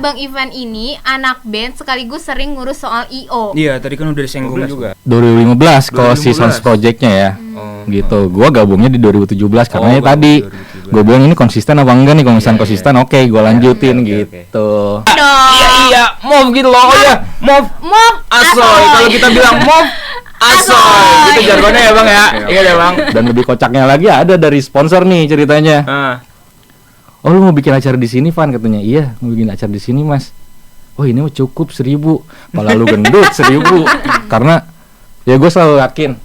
Bang Ivan ini anak band sekaligus sering ngurus soal I.O. Iya, tadi kan udah disinggung juga. 2015 kalau si Sons Project-nya ya. Gitu. Gua gabungnya di 2017 karena tadi gue bilang ini konsisten apa enggak nih, kalau misalnya konsisten oke, gue lanjutin gitu. Iya, move gitu loh. Oh ya, move asoy. Kalau kita bilang move asoy, gitu jargonnya ya Bang ya. Iya ya Bang. Dan lebih kocaknya lagi ada dari sponsor nih ceritanya. Oh, lu mau bikin acara di sini, Van? Katanya. Iya, mau bikin acara di sini, Mas. Oh, ini mah cukup 1.000. Malah lu gendut 1.000. Karena ya gue selalu yakin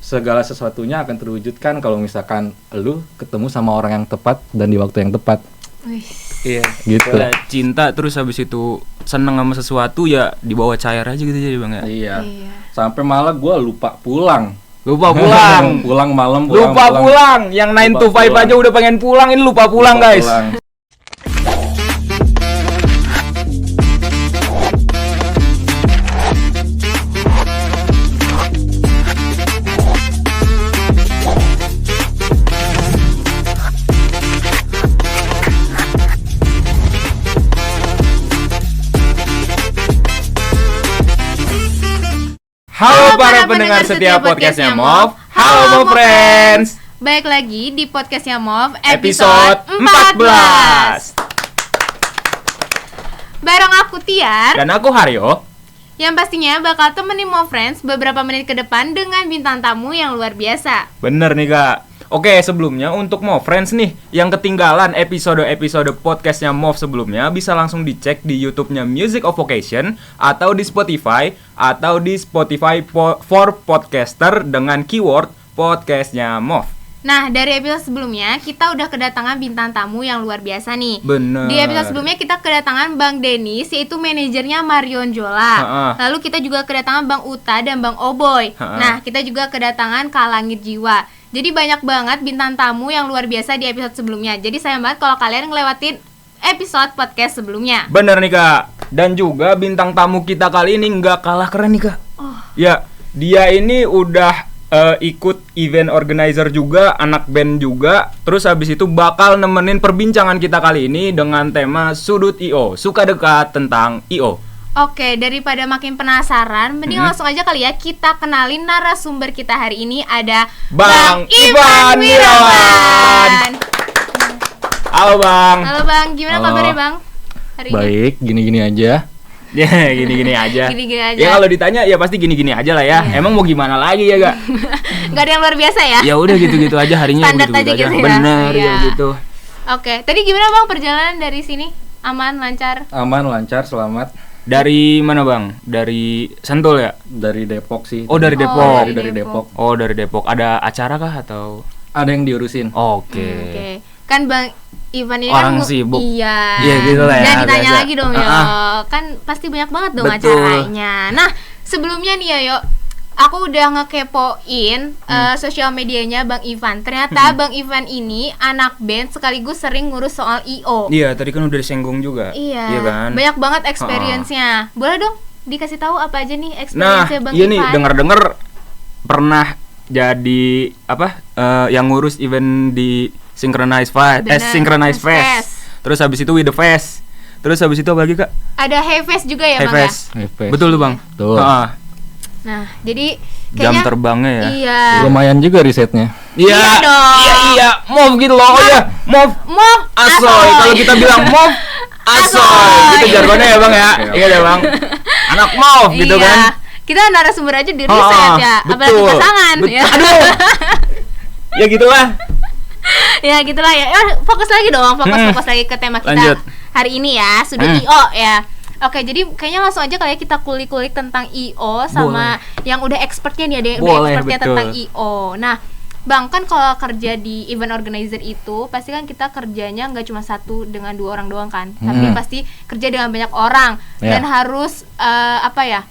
segala sesuatunya akan terwujudkan kalau misalkan lu ketemu sama orang yang tepat dan di waktu yang tepat. Iya, gitu. Cinta terus habis itu seneng sama sesuatu ya dibawa cair aja gitu jadi Bang ya. Iya. Sampai malah gue lupa pulang. Pulang malam. Yang 9 to 5 aja udah pengen pulang, ini lupa pulang guys. Halo para pendengar setia podcastnya MOV. Halo Mo Friends. Baik lagi di podcastnya MOV episode 14. Bareng aku Tiar dan aku Haryo, yang pastinya bakal temenin Mo Friends beberapa menit ke depan dengan bintang tamu yang luar biasa. Bener nih Kak. Oke, sebelumnya untuk Mo Friends nih yang ketinggalan episode-episode podcastnya MOV sebelumnya, bisa langsung dicek di YouTube-nya Music of Vocation atau di Spotify for podcaster dengan keyword podcastnya MOV. Nah, dari episode sebelumnya kita udah kedatangan bintang tamu yang luar biasa nih. Bener. Di episode sebelumnya kita kedatangan Bang Dennis, yaitu manajernya Marion Jola. Lalu kita juga kedatangan Bang Uta dan Bang Oboy. Nah, kita juga kedatangan Kak Langit Jiwa. Jadi banyak banget bintang tamu yang luar biasa di episode sebelumnya. Jadi sayang banget kalau kalian ngelewatin episode podcast sebelumnya. Bener nih Kak. Dan juga bintang tamu kita kali ini nggak kalah keren nih Kak. Ya, dia ini udah ikut event organizer juga, anak band juga. Terus habis itu bakal nemenin perbincangan kita kali ini dengan tema Sudut I.O. Suka dekat tentang I.O. Oke, daripada makin penasaran, mending langsung aja kali ya kita kenalin narasumber kita hari ini. Ada Bang Ivan Wirawan. Halo Bang. Halo Bang, gimana kabarnya Bang? Hari ini? Baik, gini-gini aja. Ya, gini-gini aja. Gini-gini aja. Ya kalau ditanya ya pasti gini-gini aja lah ya. Emang mau gimana lagi ya, Kak? Gak ada yang luar biasa ya? Ya udah gitu-gitu aja harinya. Standar aja gitu ya. Bener ya gitu. Oke, tadi gimana Bang perjalanan dari sini? Aman, lancar? Aman, lancar, selamat. Dari mana Bang? Dari Sentul ya? Dari Depok sih. Oh, dari Depok. Dari Depok. Oh, dari Depok. Ada acara kah atau? Ada yang diurusin. Oke. Kan Bang Ivan ini orang kan sibuk. Iya. Iya gitu lah ya. Dan ditanya biasa. lagi dong yo. Kan pasti banyak banget dong Betul. acaranya. Nah, sebelumnya nih yo, aku udah ngekepoin sosial medianya Bang Ivan. Ternyata Bang Ivan ini anak band sekaligus sering ngurus soal I.O. Iya, tadi kan udah disinggung juga. Iya kan? Banyak banget experience-nya. Boleh dong dikasih tahu apa aja nih Nah, experience-nya Bang iya Ivan? nih denger-denger pernah jadi yang ngurus event di Synchronize Fest. Terus habis itu With The Fest. Terus habis itu apa lagi Kak? Ada Hey Fest juga ya Bang Fest. ya? Betul tuh Bang. Betul. Nah, jadi Jam kayaknya terbangnya ya. Iya. Lumayan juga risetnya. Iya dong. Iya, move gitu loh. Oh ya, move asoy. Kalau kita bilang move asoy, gitu jargonnya ya Bang ya. Iya ya Bang. Anak move gitu kan. Kita narasumber aja di riset ya, apalagi pasangan ya. Aduh. Ya gitulah. Ya gitulah ya. Fokus lagi dong, fokus lagi ke tema kita. Lanjut. Hari ini ya, Sudut I.O. ya. Oke, jadi kayaknya langsung aja kali ya kita kulik-kulik tentang I.O. sama yang udah expertnya nih, ada yang udah expertnya tentang I.O. Nah, Bang, kan kalau kerja di event organizer itu pasti kan kita kerjanya nggak cuma satu dengan 2 orang doang kan, tapi pasti kerja dengan banyak orang dan harus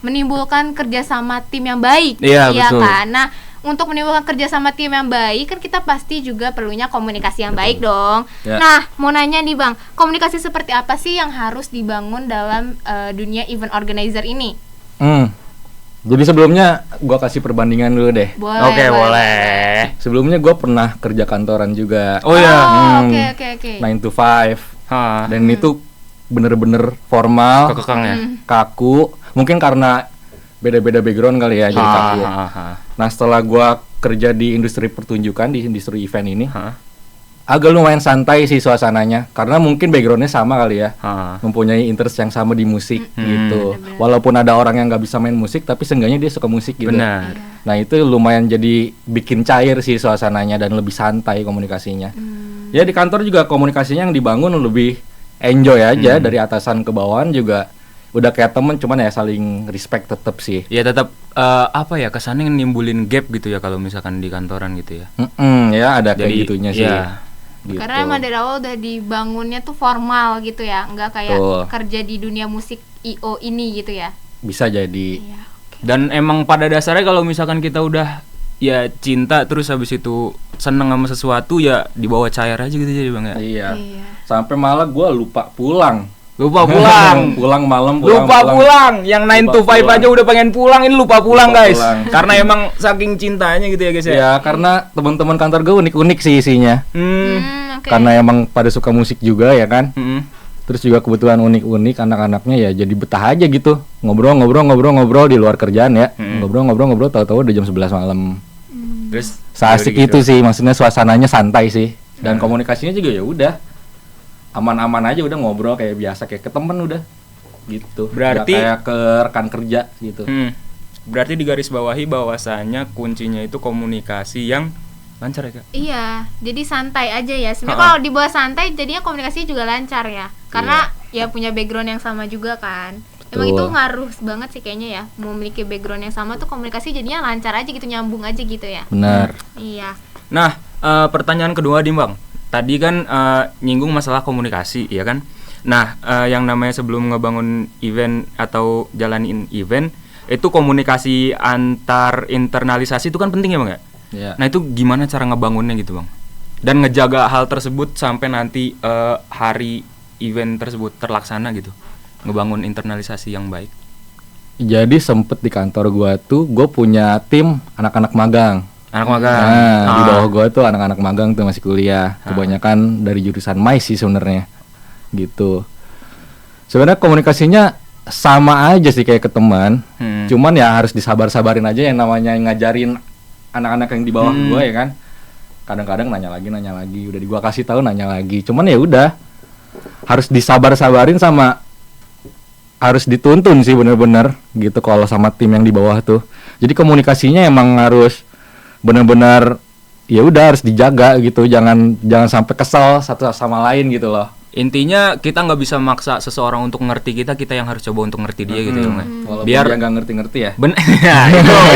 menimbulkan kerjasama tim yang baik, Iya betul. kan? Nah, untuk menimbulkan kerjasama tim yang baik kan kita pasti juga perlunya komunikasi yang baik dong. Nah, mau nanya nih Bang, komunikasi seperti apa sih yang harus dibangun dalam dunia event organizer ini? Jadi sebelumnya gue kasih perbandingan dulu deh. Boleh. Sebelumnya gue pernah kerja kantoran juga. Oh ya. Oke. 9 to 5. Dan itu bener-bener formal, kekang ya, kaku. Mungkin karena beda-beda background kali ya jadi kaku. Nah setelah gua kerja di industri pertunjukan, di industri event ini, agak lumayan santai sih suasananya, karena mungkin backgroundnya sama kali ya, mempunyai interest yang sama di musik gitu. Bener-bener. Walaupun ada orang yang nggak bisa main musik, tapi seenggaknya dia suka musik gitu. benar. Nah itu lumayan jadi bikin cair sih suasananya dan lebih santai komunikasinya. Ya di kantor juga komunikasinya yang dibangun lebih enjoy aja, dari atasan ke bawahan juga udah kayak temen, cuman ya saling respect tetep sih. Ya tetap apa ya, kesannya nimbulin gap gitu ya kalau misalkan di kantoran gitu ya. Ya ada kayak Jadi, gitunya sih. ya. Gitu. Karena emang dari awal udah dibangunnya tuh formal gitu ya, nggak kayak Betul. kerja di dunia musik IO ini gitu ya. Bisa jadi. Iya, oke. Dan emang pada dasarnya kalau misalkan kita udah ya cinta terus habis itu seneng sama sesuatu, ya dibawa cair aja gitu jadi Bang ya. Iya. Iya. Sampai malah gue lupa pulang. Lupa pulang. Pulang malam. Lupa pulang. Yang 9 to 5 pulang. aja udah pengen pulang, ini lupa pulang Lupa guys. pulang. Karena emang saking cintanya gitu ya guys ya. Ya karena teman-teman kantor gue unik-unik sih isinya. Oke. Karena emang pada suka musik juga ya kan. Mm-mm. Terus juga kebetulan unik-unik anak-anaknya ya, jadi betah aja gitu. Ngobrol di luar kerjaan ya. Ngobrol tahu-tahu udah jam 11 malam. Terus Seasik ya udah itu sih, maksudnya suasananya santai sih. Dan komunikasinya juga ya udah aman-aman aja, udah ngobrol kayak biasa, kayak ke temen udah gitu. Berarti- nggak kayak ke rekan kerja gitu. Berarti digaris bawahi bahwasanya kuncinya itu komunikasi yang lancar ya Kak? Iya, jadi santai aja ya. Sebenarnya kalau dibawa santai jadinya komunikasinya juga lancar ya. Karena ya punya background yang sama juga kan. Emang Betul. itu ngaruh banget sih kayaknya ya. Memiliki background yang sama tuh komunikasi jadinya lancar aja gitu, nyambung aja gitu ya. Benar. Iya. Nah, pertanyaan kedua nih Bang. Tadi kan nyinggung masalah komunikasi, ya kan? Nah, yang namanya sebelum ngebangun event atau jalanin event, itu komunikasi antar internalisasi itu kan penting ya Bang ya? Ya. Nah, itu gimana cara ngebangunnya gitu Bang? Dan ngejaga hal tersebut sampai nanti hari event tersebut terlaksana gitu. Ngebangun internalisasi yang baik. Jadi sempet di kantor gua tuh, gue punya tim anak-anak magang. Anak magang. Nah, di bawah gua tuh anak-anak magang tuh masih kuliah. Kebanyakan dari jurusan MAIS sih sebenarnya. Gitu. Sebenarnya komunikasinya sama aja sih kayak ke teman. Cuman ya harus disabar-sabarin aja, yang namanya ngajarin anak-anak yang di bawah gua ya kan. Kadang-kadang nanya lagi, udah gua kasih tahu nanya lagi. Cuman ya udah harus disabar-sabarin sama harus dituntun sih bener-bener gitu kalau sama tim yang di bawah tuh. Jadi komunikasinya emang harus benar-benar ya udah harus dijaga gitu, jangan sampai kesel satu sama lain gitu loh. Intinya kita nggak bisa maksa seseorang untuk ngerti kita yang harus coba untuk ngerti dia gitu ya Bang. Walaupun Biar dia nggak ngerti-ngerti ya.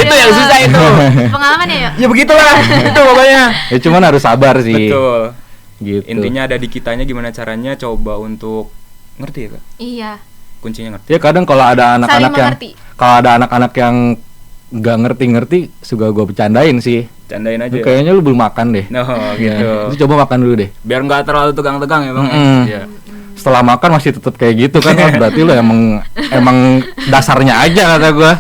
itu yang susah itu. Pengalaman ya, yuk? Ya begitulah itu pokoknya. Ya cuman harus sabar sih. Betul. Gitu. Intinya ada di kitanya gimana caranya coba untuk ngerti ya Kak. Iya. Kuncinya ngerti. Ya kadang kalau ada anak-anak yang mengerti. nggak ngerti-ngerti suka gue bercandain sih. Candain aja. Lu Ya. kayaknya lu belum makan deh. No, gitu. Lu coba makan dulu deh. Biar nggak terlalu tegang-tegang ya Bang. Iya. Setelah makan masih tetap kayak gitu kan, oh, berarti lu emang dasarnya aja kata gue.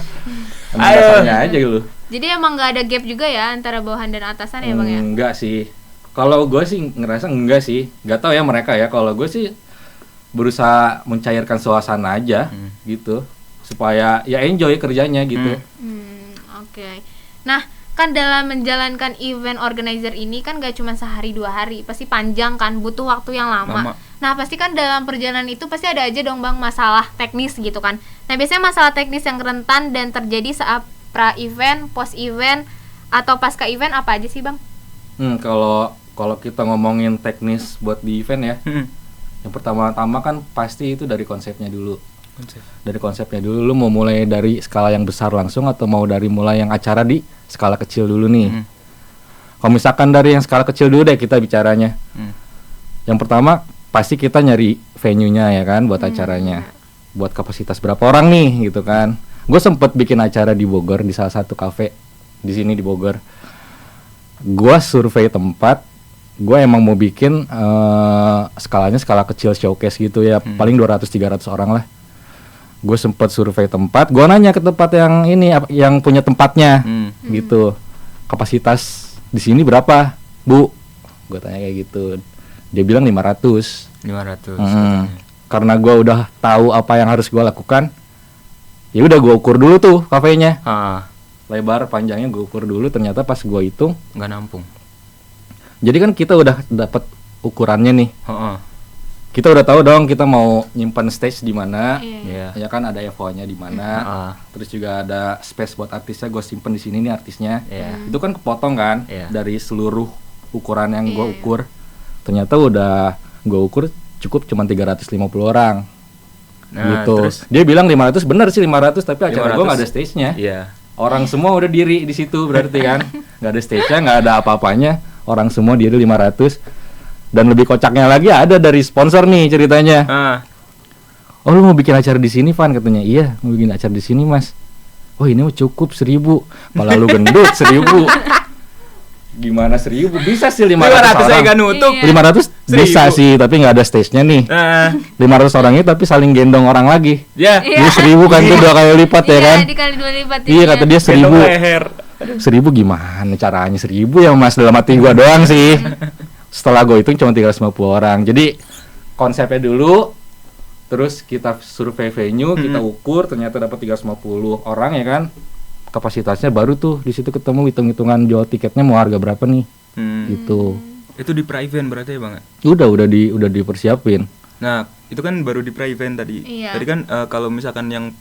Emang Aduh. dasarnya aja lu. Jadi emang nggak ada gap juga ya antara bawahan dan atasan ya Bang ya? Enggak sih. Kalau gue sih ngerasa enggak sih. Gak tau ya mereka ya. Kalau gue sih berusaha mencairkan suasana aja gitu, supaya ya enjoy kerjanya gitu. Oke. Nah, kan dalam menjalankan event organizer ini kan gak cuma sehari 2 hari, pasti panjang kan, butuh waktu yang lama. Nah, pasti kan dalam perjalanan itu pasti ada aja dong Bang masalah teknis gitu kan. Nah, biasanya masalah teknis yang rentan dan terjadi saat pra-event, post-event, atau pasca event apa aja sih Bang? Kalau kita ngomongin teknis buat di event ya, yang pertama-tama kan pasti itu dari konsepnya dulu. Dari konsepnya dulu, lu mau mulai dari skala yang besar langsung atau mau dari mulai yang acara di skala kecil dulu nih. Kalau misalkan dari yang skala kecil dulu deh kita bicaranya. Yang pertama pasti kita nyari venue-nya ya kan buat acaranya. Buat kapasitas berapa orang nih gitu kan. Gue sempet bikin acara di Bogor di salah satu kafe di sini di Bogor. Gue survei tempat. Gue emang mau bikin skalanya skala kecil showcase gitu ya, paling 200-300 orang lah. Gue sempet survei tempat, gue nanya ke tempat yang ini, yang punya tempatnya gitu, kapasitas di sini berapa Bu? Gue tanya kayak gitu, dia bilang 500. karena gue udah tahu apa yang harus gue lakukan, ya udah gue ukur dulu tuh kafenya. Lebar panjangnya gue ukur dulu, ternyata pas gue hitung nggak nampung. Jadi kan kita udah dapat ukurannya nih. Kita udah tahu dong kita mau nyimpan stage di mana. Ya kan ada FO-nya di mana. Terus juga ada space buat artisnya, gue simpen di sini nih artisnya. Itu kan kepotong kan dari seluruh ukuran yang gue ukur. Ternyata udah gue ukur cukup cuma 350 orang. Gitu. Terus? Dia bilang 500, bener sih 500, tapi acara gue nggak ada stage-nya. Orang semua udah diri di situ berarti kan. Nggak ada stage-nya, nggak ada apa-apanya. Orang semua diri 500. Dan lebih kocaknya lagi ada dari sponsor nih ceritanya. Oh, lu mau bikin acara di sini, Van, katanya. Iya, mau bikin acara di sini, Mas. Oh, ini mah cukup 1.000. Pala lu gendut 1.000. Gimana 1.000? Bisa sih 500 orang. Saya gak nutup. 500 bisa sih, tapi nggak ada stage-nya nih. 500 orang ini tapi saling gendong orang lagi. Ini 1.000 kan itu 2 kali lipat ya kan? Dikali 2 lipat. Iya, kata dia 1.000. 1.000 gimana caranya 1.000 ya, Mas? Dalam hati gua doang sih. Setelah gue hitung cuma 350 orang. Jadi konsepnya dulu, terus kita survei venue, kita ukur, ternyata dapat 350 orang ya kan. Kapasitasnya baru tuh di situ ketemu hitung-hitungan jual tiketnya mau harga berapa nih. Gitu. Itu di pra-event berarti ya, Bang? Udah dipersiapin. Nah, itu kan baru di pra-event tadi. Tadi kan kalau misalkan yang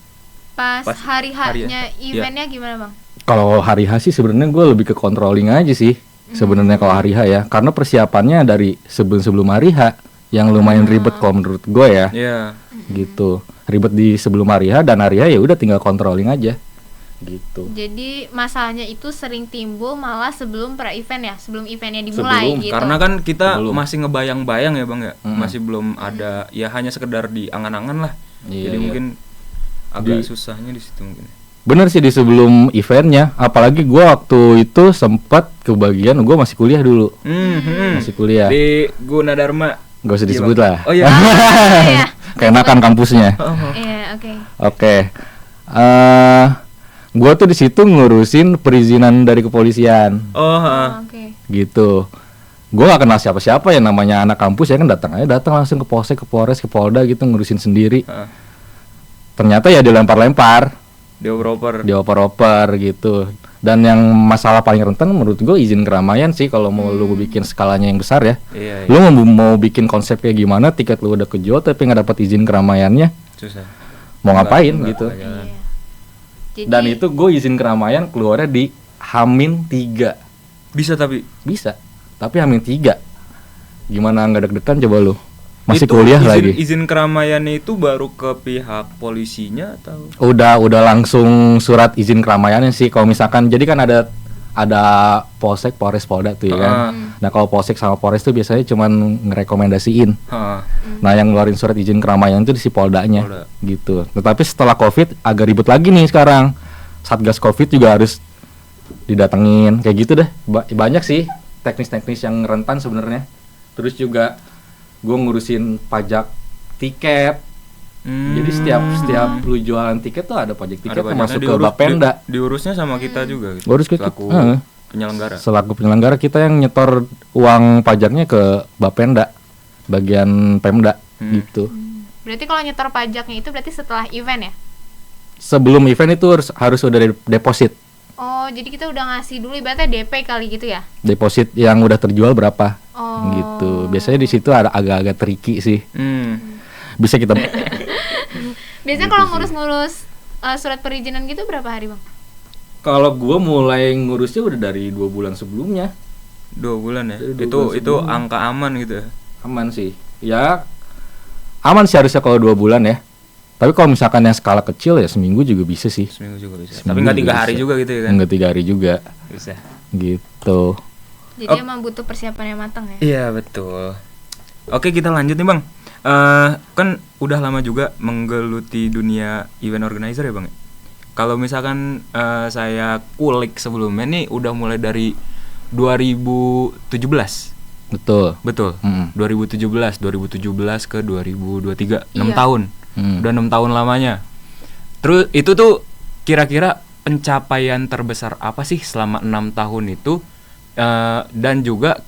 pas hari-harinya eventnya gimana, Bang? Kalau hari H sih sebenarnya gue lebih ke controlling aja sih. Sebenarnya kalau hari H ya, karena persiapannya dari sebelum hari H yang lumayan ribet kalau menurut gue ya. Gitu. Ribet di sebelum hari H, dan hari H ya udah tinggal controlling aja. Gitu. Jadi masalahnya itu sering timbul malah sebelum pra-event ya, sebelum eventnya dimulai gitu. Karena kan kita masih ngebayang-bayang ya, Bang ya. Masih belum ada, ya hanya sekedar di angan-angan lah. Jadi mungkin agak susahnya di situ mungkin. Bener sih di sebelum eventnya, apalagi gue waktu itu sempat kebagian, gue masih kuliah dulu. Masih kuliah di Gunadarma. Gak usah disebut lah. Oh iya. Keenakan kampusnya. Oke. Gue tuh di situ ngurusin perizinan dari kepolisian. Gitu. Gue gak kenal siapa-siapa ya, namanya anak kampus ya kan, datang langsung ke Polsek, ke Polres, ke Polda gitu, ngurusin sendiri. Ternyata ya dilempar-lempar. Dioper-oper gitu. Dan yang masalah paling rentan menurut gue izin keramaian sih, kalau mau lu bikin skalanya yang besar ya. Lu mau bikin konsep kayak gimana, tiket lu udah kejual tapi nggak dapat izin keramaiannya, susah. Mau ngapain gitu. Dan itu gue izin keramaian keluarnya di H-3. Bisa, tapi H-3 gimana nggak deg-degan coba lu? Masih itu kuliah lagi. Izin keramaiannya itu baru ke pihak polisinya atau? Udah langsung surat izin keramaiannya sih. Kalau misalkan jadi kan ada Polsek, Polres, Polda tuh ya kan. Nah kalau Polsek sama Polres tuh biasanya cuman ngerekomendasiin. Nah yang ngeluarin surat izin keramaian itu di si Poldanya. Gitu. Tetapi setelah Covid agak ribet lagi nih sekarang. Satgas Covid juga harus didatengin. Kayak gitu deh. Banyak sih teknis-teknis yang rentan sebenarnya. Terus juga gue ngurusin pajak tiket. Jadi setiap lu jualan tiket tuh ada pajak tiket masuk ke Bapenda. Diurusnya sama kita juga gitu. Urus kita selaku penyelenggara. Selaku penyelenggara kita yang nyetor uang pajaknya ke Bapenda, bagian Pemda gitu. Berarti kalau nyetor pajaknya itu berarti setelah event ya? Sebelum event itu harus udah deposit. Oh, jadi kita udah ngasih dulu ibaratnya DP kali gitu ya? Deposit yang udah terjual berapa? Gitu. Biasanya di situ ada agak-agak tricky sih. Bisa kita. Biasanya kalau ngurus-ngurus surat perizinan gitu berapa hari, Bang? Kalau gue mulai ngurusnya udah dari 2 bulan sebelumnya. 2 bulan ya? Itu angka aman gitu ya? Aman sih. Ya aman sih harusnya kalau 2 bulan ya. Tapi kalau misalkan yang skala kecil ya seminggu juga bisa sih. Seminggu juga bisa. Tapi nggak 3 hari juga gitu ya kan? Nggak 3 hari juga. Bisa. Gitu. Jadi emang butuh persiapan yang matang ya? Iya betul. Oke kita lanjut nih, Bang. Kan udah lama juga menggeluti dunia event organizer ya, Bang. Kalau misalkan saya kulik sebelumnya nih udah mulai dari 2017. Betul. 2017 ke 2023, 6 tahun. Udah 6 tahun lamanya. Terus itu tuh kira-kira pencapaian terbesar apa sih selama 6 tahun itu? Dan juga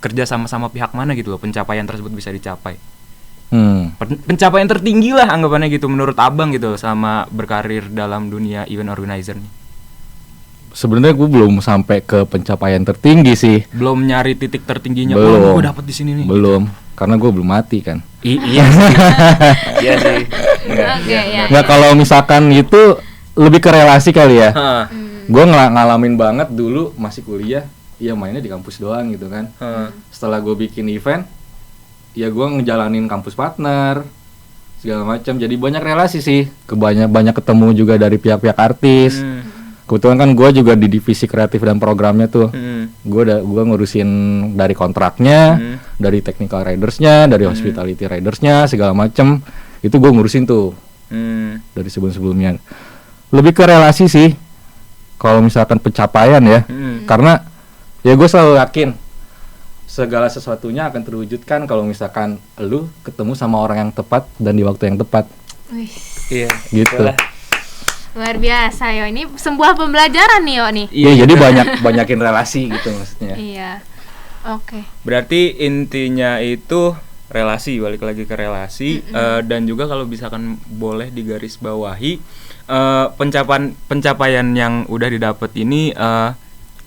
kerja sama pihak mana gitu loh pencapaian tersebut bisa dicapai. Pencapaian tertinggi lah anggapannya gitu menurut abang gitu sama berkarir dalam dunia event organizer nih. Sebenarnya gue belum sampai ke pencapaian tertinggi sih. Belum nyari titik tertingginya. Belum. Gue dapet di sini nih. Belum, karena gue belum mati kan. Iya sih. Iya sih. Oke, ya. Nggak, kalau misalkan itu lebih ke relasi kali ya. Gue ngalamin banget dulu masih kuliah, ya mainnya di kampus doang gitu kan. Setelah gue bikin event, ya gue ngejalanin kampus partner segala macam. Jadi banyak relasi sih. Banyak ketemu juga dari pihak-pihak artis. Kebetulan kan gue juga di divisi kreatif dan programnya tuh. Gue ngurusin dari kontraknya, dari technical ridersnya, dari hospitality ridersnya segala macam. Itu gue ngurusin tuh dari sebelum-sebelumnya. Lebih ke relasi sih. Kalau misalkan pencapaian ya, karena ya gue selalu yakin segala sesuatunya akan terwujudkan kalau misalkan lu ketemu sama orang yang tepat dan di waktu yang tepat. Iya. Gitu. Luar biasa yo, ini sebuah pembelajaran nih yo nih. Iya, jadi banyakin relasi gitu maksudnya. Iya. Oke. Berarti intinya itu relasi, balik lagi ke relasi. Dan juga kalau misalkan boleh digarisbawahi, pencapaian yang udah didapat ini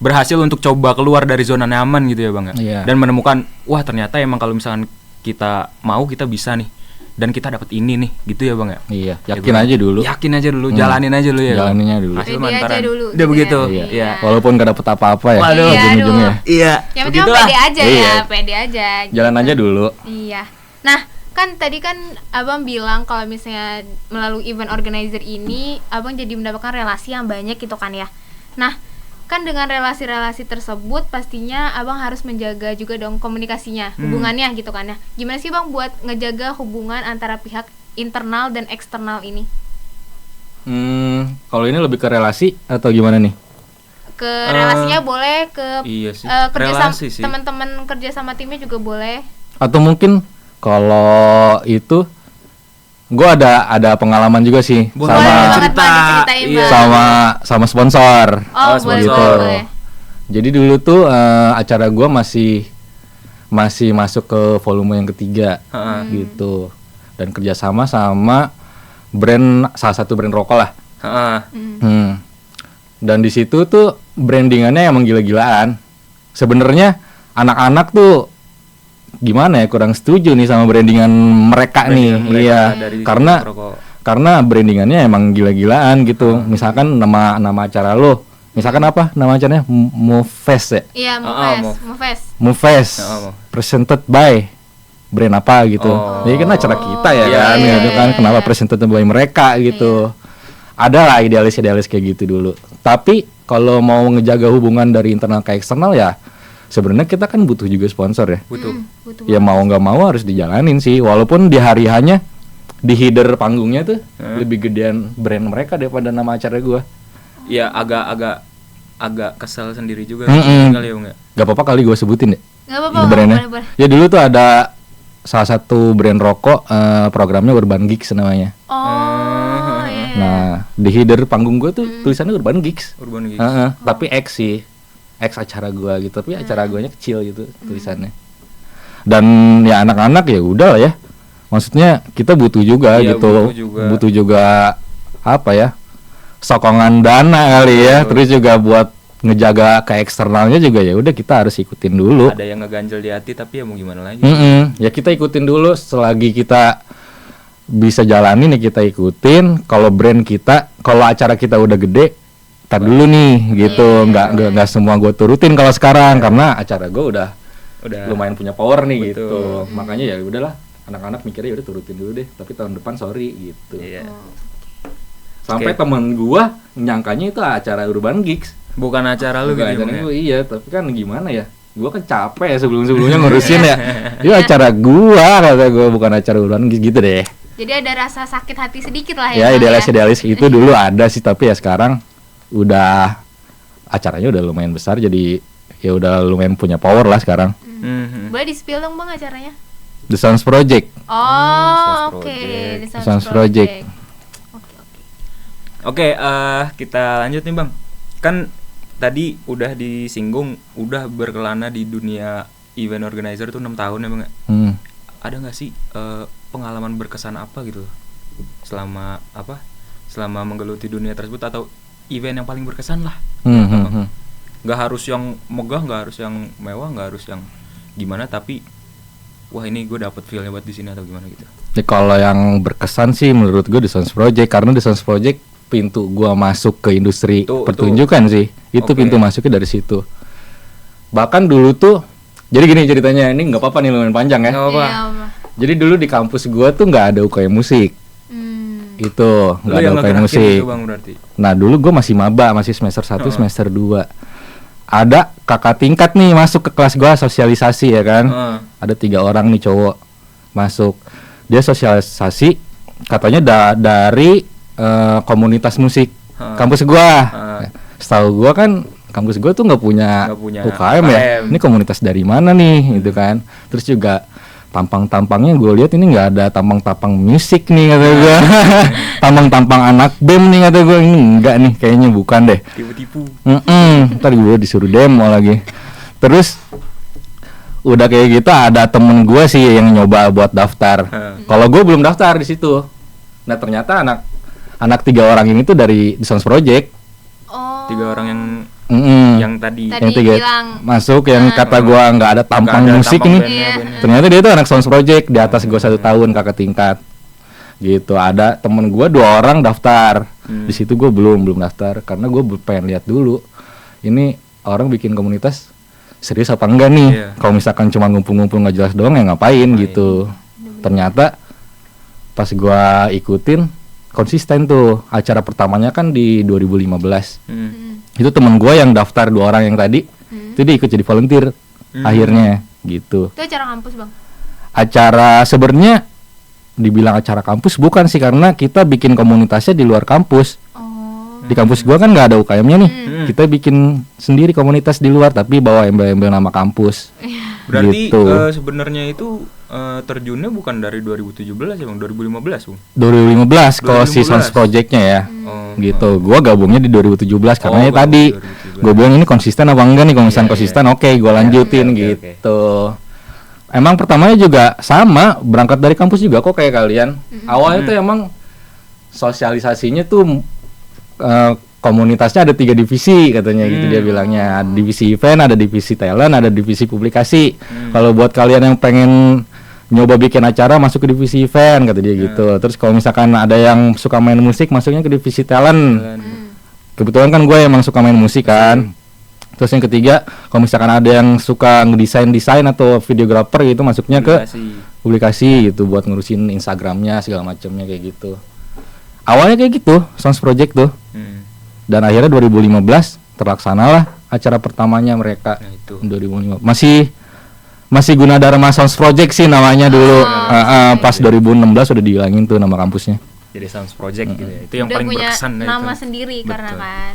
berhasil untuk coba keluar dari zona nyaman gitu ya bang ya. Iya. Dan menemukan wah ternyata emang kalau misalkan kita mau kita bisa nih. Dan kita dapat ini nih, gitu ya bang ya? Iya, yakin aja dulu. Yakin aja dulu, jalanin aja dulu ya. Jalaninnya dulu. Hasil Pede aja mantaran. dulu, Udah gitu begitu. ya. Iya. Walaupun gak dapet apa-apa ya. Waduh. Ujung-ujungnya. Iya. Yang penting Begitulah. pede aja Iya. ya, pede aja. Jalan aja dulu. Iya. Nah, kan tadi kan abang bilang kalau misalnya melalui event organizer ini, abang jadi mendapatkan relasi yang banyak gitu kan ya. Nah, kan dengan relasi-relasi tersebut pastinya abang harus menjaga juga dong komunikasinya, hubungannya gitu kan ya. Gimana sih bang buat ngejaga hubungan antara pihak internal dan eksternal ini? Kalau ini lebih ke relasi atau gimana nih? Ke relasinya boleh, ke Iya sih. kerja Relasi sih. teman-teman kerja sama timnya juga boleh. Atau mungkin kalau itu gue ada pengalaman juga sih Boleh. sama Boleh banget cerita. Bang, diceritain, Iya. Bang. sama sponsor. Oh, Oh, boleh, gitu. boleh, boleh. Jadi dulu tuh acara gue masih masuk ke volume yang ketiga gitu, dan kerjasama sama salah satu brand rokok lah. Dan di situ tuh brandingannya emang gila-gilaan. Sebenarnya anak-anak tuh gimana ya, kurang setuju nih sama brandingan mereka nih. Iya, dari karena brandingannya emang gila-gilaan gitu. Misalkan nama acara lo, misalkan apa nama acaranya, Movefest ya. Iya, Movefest. Presented by brand apa gitu. Jadi kan acara kita ya kan, gitu kan. Kenapa presented by mereka gitu. Ada lah idealis kayak gitu dulu. Tapi kalau mau ngejaga hubungan dari internal ke eksternal ya sebenarnya kita kan butuh juga sponsor ya. Butuh. Ya mau nggak mau harus dijalanin sih. Walaupun di hari hanya di header panggungnya tuh lebih gedean brand mereka daripada nama acara gua. Ya agak kesel sendiri juga kali ya bang. Gak apa-apa kali gua sebutin deh. Gak apa-apa, brandnya. boleh. Ya dulu tuh ada salah satu brand rokok, programnya Urban Geeks namanya. Oh, iya. Nah di header panggung gua tuh tulisannya Urban Geeks. Urban Geeks. Tapi X sih. X acara gua gitu, tapi acara guanya kecil gitu tulisannya. Dan ya anak-anak ya udah lah ya. Maksudnya kita butuh juga gitu. Butuh juga apa ya? Sokongan dana kali ya. Terus juga buat ngejaga ke eksternalnya juga ya udah kita harus ikutin dulu. Ada yang ngeganjel di hati tapi ya mau gimana lagi. Ya kita ikutin dulu, selagi kita bisa jalanin ya kita ikutin. Kalau brand kita, kalau acara kita udah gede, tar dulu nih gitu. Nggak semua gue turutin kalau sekarang karena acara gue udah lumayan punya power nih. Betul. Gitu. Makanya ya udahlah, anak-anak mikirnya udah turutin dulu deh, tapi tahun depan sorry gitu. Iya. Sampai temen gue nyangkanya itu acara Urban Geeks. Bukan acara lu gitu ya. Iya, tapi kan gimana ya? Gua kan capek ya sebelum-sebelumnya ngurusin ya. Itu acara gua, kata gua, bukan acara Urban Geeks gitu deh. Jadi ada rasa sakit hati sedikit lah Ya, ya. idealis itu dulu ada sih, tapi ya sekarang udah acaranya udah lumayan besar, jadi ya udah lumayan punya power lah sekarang. Boleh di-spill dong bang acaranya? The Sounds Project. Oh, oke. The Sounds Project. Oke, kita lanjut nih bang. Kan tadi udah disinggung, udah berkelana di dunia event organizer tuh 6 tahun ya bang. Ada nggak sih pengalaman berkesan apa gitu selama menggeluti dunia tersebut, atau event yang paling berkesan lah. Nggak harus yang megah, nggak harus yang mewah, nggak harus yang gimana, tapi wah ini gue dapet feel-nya buat di sini atau gimana gitu. Ya, kalau yang berkesan sih menurut gue The Sounds Project, karena The Sounds Project pintu gue masuk ke industri pertunjukan sih. Itu pintu masuknya dari situ. Bahkan dulu tuh, jadi gini ceritanya, ini nggak apa-apa nih, lumayan panjang ya. Nggak apa-apa. Jadi dulu di kampus gue tuh nggak ada UKM musik. Itu nggak ada UKM musik. Bang, nah dulu gue masih maba, masih semester 1 semester 2. Ada kakak tingkat nih masuk ke kelas gue sosialisasi ya kan. Ada 3 orang nih cowok masuk. Dia sosialisasi katanya dari komunitas musik kampus gue. Setahu gue kan kampus gue tuh nggak punya UKM ya. Ini komunitas dari mana nih gitu kan. Terus juga tampang-tampangnya gue lihat ini nggak ada tampang-tampang musik nih kata gue. Tampang-tampang anak BEM nih kata gue, ini enggak nih kayaknya, bukan deh. Tipu-tipu. Ntar gue disuruh demo lagi. Terus udah kayak gitu ada temen gue sih yang nyoba buat daftar. Kalau gue belum daftar di situ. Nah ternyata anak 3 orang ini tuh dari The Sounds Project. 3 orang yang tadi yang 3 bilang masuk yang kata gue nggak ada tampang musik nih. Ternyata dia tuh anak Sounds Project, di atas gue 1 tahun, kakak tingkat. Gitu. Ada temen gue 2 orang daftar. Di situ gue belum daftar karena gue pengen lihat dulu ini orang bikin komunitas serius apa enggak nih. Kalau misalkan cuma ngumpul-ngumpul nggak jelas doang ya ngapain gitu. Ternyata pas gue ikutin konsisten tuh. Acara pertamanya kan di 2015. Itu temen gue yang daftar 2 orang yang tadi itu dia ikut jadi volunteer akhirnya gitu. Itu acara kampus bang? Acara sebenarnya dibilang acara kampus bukan sih, karena kita bikin komunitasnya di luar kampus. Di kampus gua kan nggak ada UKM-nya nih. Kita bikin sendiri komunitas di luar tapi bawa embel-embel nama kampus. Berarti gitu. Sebenarnya itu terjunnya bukan dari 2017 ya bang, 2015 bang. 2015 kalau si Sounds Project-nya ya. Gitu. Gua gabungnya di 2017 karena tadi gua bilang ini konsisten apa enggak nih, kalau misalnya konsisten oke, gua lanjutin gitu. Emang pertamanya juga sama, berangkat dari kampus juga kok kayak kalian. Awalnya tuh emang sosialisasinya tuh komunitasnya ada 3 divisi katanya gitu dia bilangnya. Ada divisi event, ada divisi talent, ada divisi publikasi. Kalau buat kalian yang pengen nyoba bikin acara masuk ke divisi event kata dia gitu. Terus kalau misalkan ada yang suka main musik masuknya ke divisi talent. Kebetulan kan gue emang suka main musik kan. Terus yang ketiga, kalau misalkan ada yang suka ngedesain atau videografer gitu masuknya ke publikasi gitu buat ngurusin Instagramnya segala macamnya kayak gitu. Awalnya kayak gitu, Sounds Project tuh. Dan akhirnya 2015 terlaksanalah acara pertamanya mereka. 2015. Masih Gunadarma Sounds Project sih namanya dulu. Pas 2016 udah dihilangin tuh nama kampusnya. Jadi Sounds Project gitu ya. Itu yang udah paling punya berkesan nama itu. sendiri. Betul. Karena kan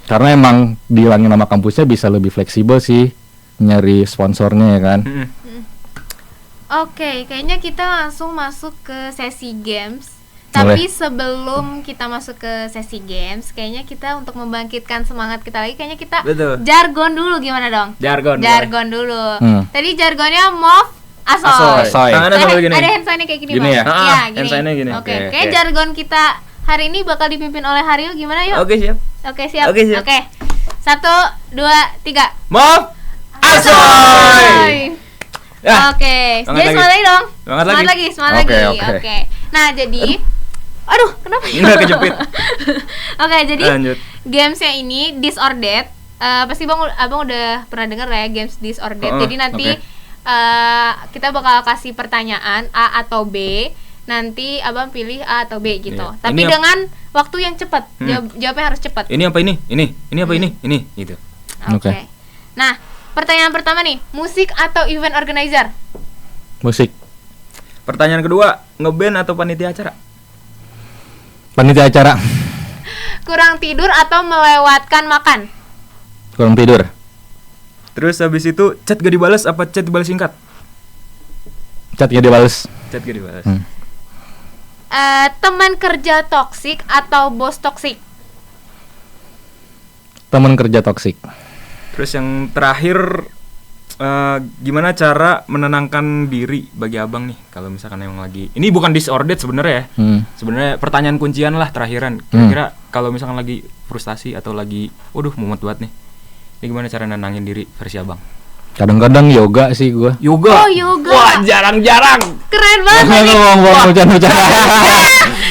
karena emang dihilangin nama kampusnya bisa lebih fleksibel sih nyari sponsornya ya kan. Oke, kayaknya kita langsung masuk ke sesi games. Boleh. Tapi sebelum kita masuk ke sesi games, kayaknya kita untuk membangkitkan semangat kita lagi, kayaknya kita jargon dulu, gimana dong? Jargon dulu. Tadi jargonnya move asoy. Ada hand sign-nya kayak gini, gini Bang. Iya, gini. Hand sign-nya gini. Oke. Kayak jargon kita hari ini bakal dipimpin oleh Haryo, gimana yuk? Oke, siap. Oke, siap. Oke. 1, 2, 3. Move asoy. Ya. Oke. Jadi semangat lagi dong. Semangat lagi. Oke. Nah, jadi aduh, kenapa ya? Nggak kejepit. Oke, jadi lanjut. Gamesnya ini This or That. Pasti abang udah pernah dengar lah ya games This or That. Jadi nanti kita bakal kasih pertanyaan A atau B. Nanti abang pilih A atau B gitu. Tapi dengan waktu yang cepat. Jawabnya harus cepat. Ini apa ini? Ini apa ini? Ini gitu. Oke. Nah, pertanyaan pertama nih, musik atau event organizer? Musik. Pertanyaan kedua, ngeband atau panitia acara? Panitia acara. Kurang tidur atau melewatkan makan? Kurang tidur. Terus habis itu chat gak dibalas apa chat dibalas singkat? Chat gak dibalas. Chat gak dibalas. Teman kerja toksik atau bos toksik? Teman kerja toksik. Terus yang terakhir, gimana cara menenangkan diri bagi abang nih kalau misalkan emang lagi ini bukan disordered sebenarnya ya. Sebenarnya pertanyaan kuncian lah terakhiran. Kira-kira kalau misalkan lagi frustasi atau lagi mumet banget nih. Ini gimana cara nenangin diri versi abang? Kadang-kadang yoga sih gua. Yoga. Oh, yoga. Wah, jarang-jarang. Keren banget. Ngomong hujan-hujan.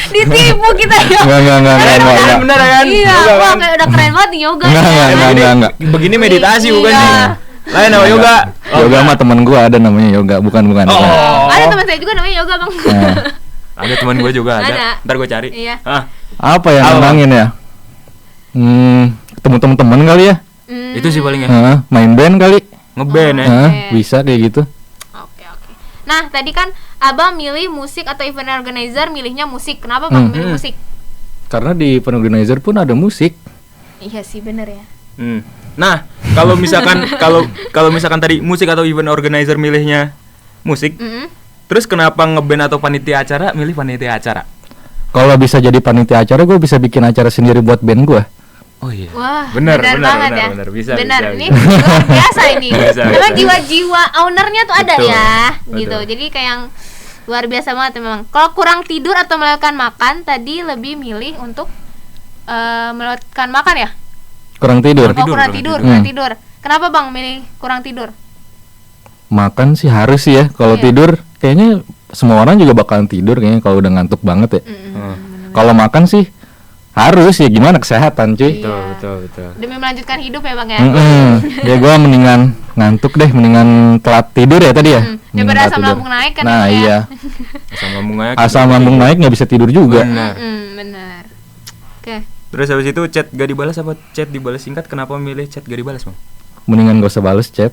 Ditipu kita ya. Enggak. Bener kan? Iya, wah kayak udah keren banget nih yoga. Enggak. Begini meditasi bukan Iya. sih? Lain nama yoga. Yoga mah teman gua ada namanya yoga, bukan. Ada teman saya juga namanya yoga, Bang. Ada teman gue juga ada. Ada. Ntar gue cari. Iya. Apa yang nenangin ya? Ketemu teman-teman kali ya? Itu sih paling ya. Main band kali. Ngeband ya. Bisa kayak gitu. Oke. Nah, tadi kan Abang milih musik atau event organizer milihnya musik. Kenapa Bang milih musik? Karena di event organizer pun ada musik. Iya sih, bener ya. Nah, kalau misalkan tadi musik atau event organizer milihnya musik, terus kenapa ngeband atau panitia acara milih panitia acara? Kalau bisa jadi panitia acara, gue bisa bikin acara sendiri buat band gue. Oh iya. Wah, bener banget ya. Bisa. Ini luar biasa ini. Bisa. Memang jiwa-jiwa ownernya tuh ada Betul. ya, Betul. gitu. Jadi kayak yang luar biasa banget memang. Kalau kurang tidur atau melewatkan makan, tadi lebih milih untuk melewatkan makan ya? Kurang tidur. Kurang tidur. Kenapa Bang milih kurang tidur? Makan sih harus sih ya. Kalau tidur, kayaknya semua orang juga bakalan tidur kayaknya kalau udah ngantuk banget ya. Kalau makan sih harus ya, gimana kesehatan cuy. Betul. Demi melanjutkan hidup ya Bang ya. Ya gue mendingan ngantuk deh, mendingan telat tidur ya tadi ya. Daripada asam lambung naik kan. Nah iya. Asam lambung naik nggak bisa tidur juga. Benar. Oke. Terus habis itu chat gak dibalas apa chat dibalas singkat? Kenapa milih chat gak dibalas, Bang? Mendingan gak usah bales chat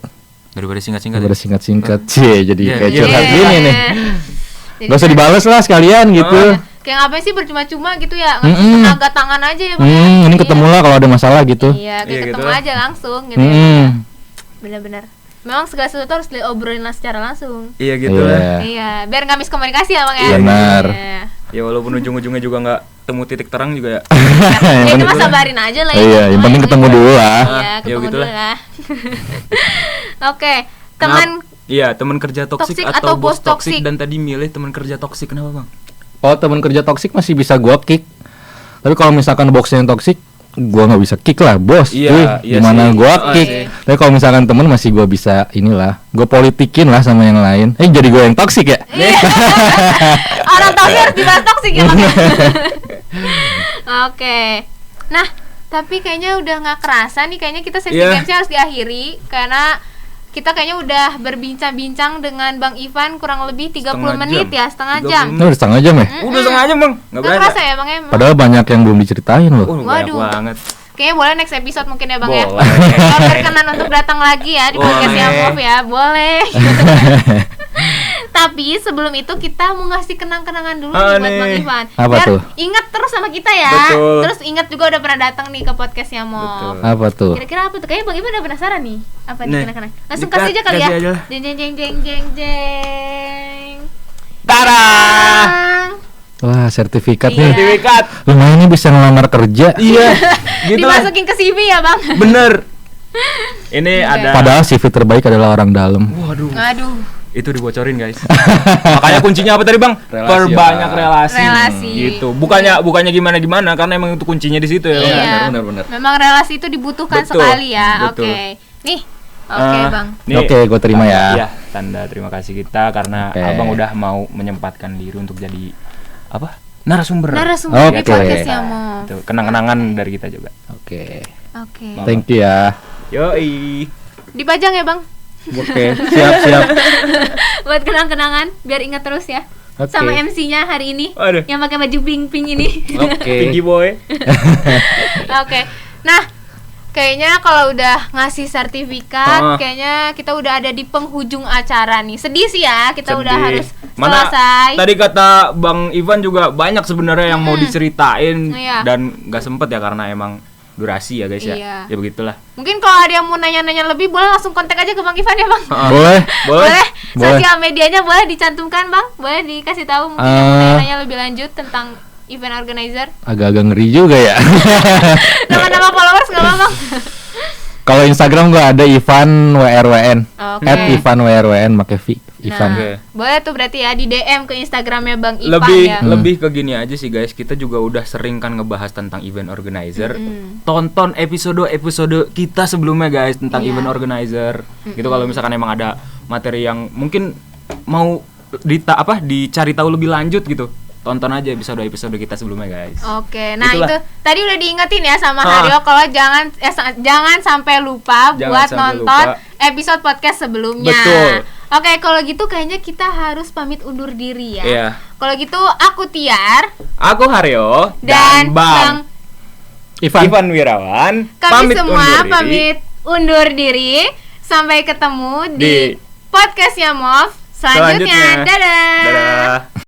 Daripada singkat-singkat. daripada singkat-singkat. Jadi kayak Iya. curhat gini nih. Jadi Gak usah dibales lah sekalian gitu. kayak ngapain sih percuma-cuma gitu ya, ngapain tenaga tangan aja ya Bang. Ini ketemu lah kalau ada masalah gitu. Iya, kayak ketemu gitu. aja langsung gitu ya. Benar-benar. Memang segala sesuatu harus diobrolin secara langsung. Iya gitu lah. Iya, biar nggak miskomunikasi ya Bang ya. Benar. Iya. Ya walaupun ujung-ujungnya juga nggak temu titik terang juga ya. Ya itu mah sabarin aja lah ya. Iya, yang penting ketemu dulu lah. Iya, Ya ketemu gitu dulu lah. lah. Oke, teman Iya, teman kerja toksik Toksik atau atau bos bos toksik? toksik. Dan tadi milih teman kerja toksik, kenapa, Bang? Oh, teman kerja toksik masih bisa gua kick. Tapi kalau misalkan bosnya yang toksik, gua nggak bisa kick lah, bos. Iya, iya gimana sih. gua Oh, kick. sih. Tapi kalau misalkan temen masih gua bisa inilah, gua politikin lah sama yang lain. Jadi gua yang toksik ya. orang toksik harus dibahas toksik ya Bang. Oke. Nah, tapi kayaknya udah nggak kerasa nih, kayaknya kita sesi Iya. gamesnya harus diakhiri karena kita kayaknya udah berbincang-bincang dengan Bang Ivan kurang lebih 30 Setengah menit jam. ya, setengah 30 jam. Ini udah setengah jam ya. Udah setengah jam, Bang. Nggak Nggak berasa. kerasa ya Bang ya? Padahal banyak yang belum diceritain loh. Banyak Waduh. banget. Kayaknya boleh next episode mungkin ya Bang ya. Boleh. Kalau berkenan untuk datang lagi ya di podcast Boleh. yang Move ya, boleh. Tapi sebelum itu kita mau ngasih kenang-kenangan dulu nih buat nih. Bang Ivan. Apa Biar tuh? ingat terus sama kita ya. Betul. Terus ingat juga udah pernah datang nih ke podcastnya Move. Apa tuh? Kira-kira apa tuh? Kayaknya Bang Ivan udah penasaran nih. Apa nih Nih. kenang-kenang? Langsung Dekat, kasih aja kali ya. kasih aja. Jeng jeng jeng jeng jeng jeng. Tara. Tang. Wah, sertifikat Iya. nih. Sertifikat. Lumayan nih bisa ngelamar kerja. Iya. Gitu lah. Dimasukin ke CV ya Bang. Bener. Ini ada. Padahal CV terbaik adalah orang dalam. Waduh. Aduh. Itu dibocorin, guys. Makanya kuncinya apa tadi, Bang? Relasi, Perbanyak Pak. relasi. Relasi. Gitu. Bukannya gimana-gimana karena emang itu kuncinya di situ ya. Iya. benar. Memang relasi itu dibutuhkan Betul, sekali ya. betul. Oke. Nih. Oke, Bang. Nih, Oke, gua terima ya. Iya, tanda terima kasih kita karena Oke. Abang udah mau menyempatkan diri untuk jadi apa? Narasumber. Narasumber di Oke. podcast ya Move. Itu kenang-kenangan dari kita juga. Oke. Oke. Thank you ya. Yoi. Dipajang ya Bang. Oke, siap. Buat kenang-kenangan biar ingat terus ya. Oke. Sama MC-nya hari ini Waduh. yang pakai baju pink-pink ini. Oke. Pinky boy. Oke. Nah, kayaknya kalau udah ngasih sertifikat, Ah. kayaknya kita udah ada di penghujung acara nih. Sedih sih ya, kita udah Sedih. harus Mana selesai. tadi kata Bang Ivan juga banyak sebenarnya yang mau diceritain Iya. dan nggak sempet ya karena emang durasi ya guys ya. Iya. Ya begitulah. Mungkin kalau ada yang mau nanya-nanya lebih, boleh langsung kontak aja ke Bang Ivan ya Bang. Boleh. Boleh. Sosial medianya boleh dicantumkan Bang. Boleh dikasih tahu mungkin yang mau nanya-nanya lebih lanjut tentang event organizer. Agak-agak ngeri juga ya. Nama-nama followers nggak apa Bang? Kalau Instagram gua ada Ivan WRWN. Oke. Ivan WRWN pakai V. Ivan. Nah, boleh tuh berarti ya di DM ke Instagramnya Bang Ivan ya. Lebih ke gini aja sih guys, kita juga udah sering kan ngebahas tentang event organizer. Tonton episode kita sebelumnya guys tentang event organizer. Gitu kalau misalkan emang ada materi yang mungkin mau dicari tahu lebih lanjut gitu. Tonton aja episode kita sebelumnya guys. Oke, nah itulah. Itu tadi udah diingetin ya sama Haryo kalau jangan sampai lupa buat nonton episode podcast sebelumnya. Betul. Oke, kalau gitu kayaknya kita harus pamit undur diri ya. Iya. Kalau gitu aku Tiar, aku Haryo dan Bang Ivan Wirawan. Kami semua pamit undur diri. Sampai ketemu di podcastnya MOF selanjutnya. Dadah.